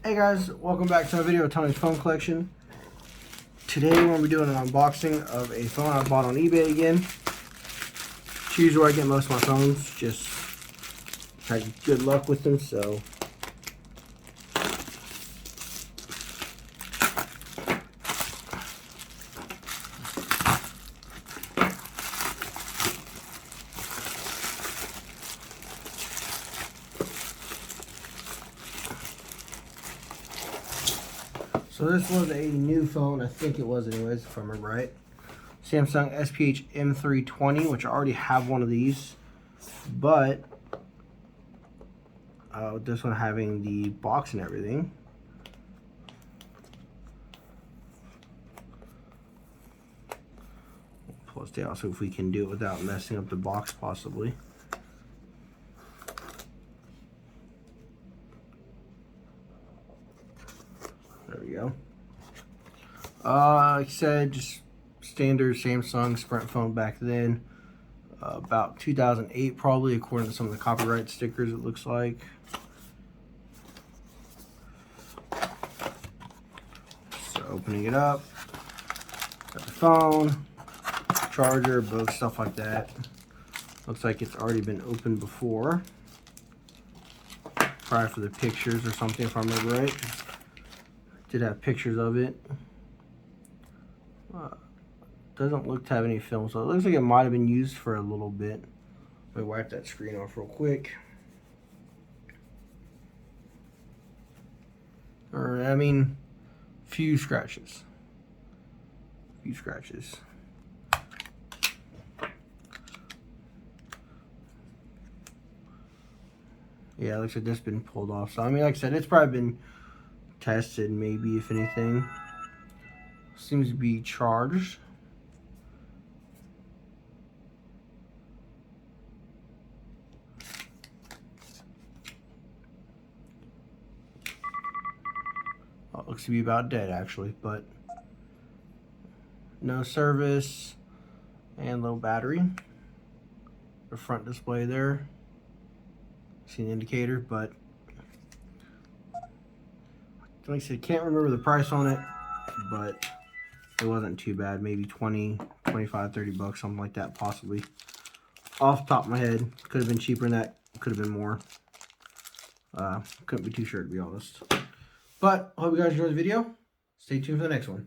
Hey guys, welcome back to my video of Tony's phone collection. Today we're going to be doing an unboxing of a phone I bought on eBay again. It's usually where I get most of my phones, just had good luck with them, so. So this was a new phone, I think it was anyways, if I remember right. Samsung SPH-M320, which I already have one of these. But, with this one having the box and everything. Pull this down, see if we can do it without messing up the box possibly. There we go. Like I said, just standard Samsung Sprint phone back then. About 2008 probably, according to some of the copyright stickers it looks like. So opening it up, got the phone, charger, both stuff like that. Looks like it's already been opened before. Probably for the pictures or something if I remember right. Did have pictures of it. Doesn't look to have any film, so it looks like it might have been used for a little bit. Let me wipe that screen off real quick. Or, I mean, few scratches. Few scratches. Yeah, it looks like this has been pulled off. So, I mean, like I said, it's probably been tested, maybe, if anything. Seems to be charged. Well, it looks to be about dead, actually, but no service and low battery. The front display there. See the indicator, but like I said, can't remember the price on it, but it wasn't too bad. Maybe 20, 25, 30 bucks, something like that, possibly. Off the top of my head, could have been cheaper than that, could have been more. Couldn't be too sure, to be honest. But, I hope you guys enjoyed the video. Stay tuned for the next one.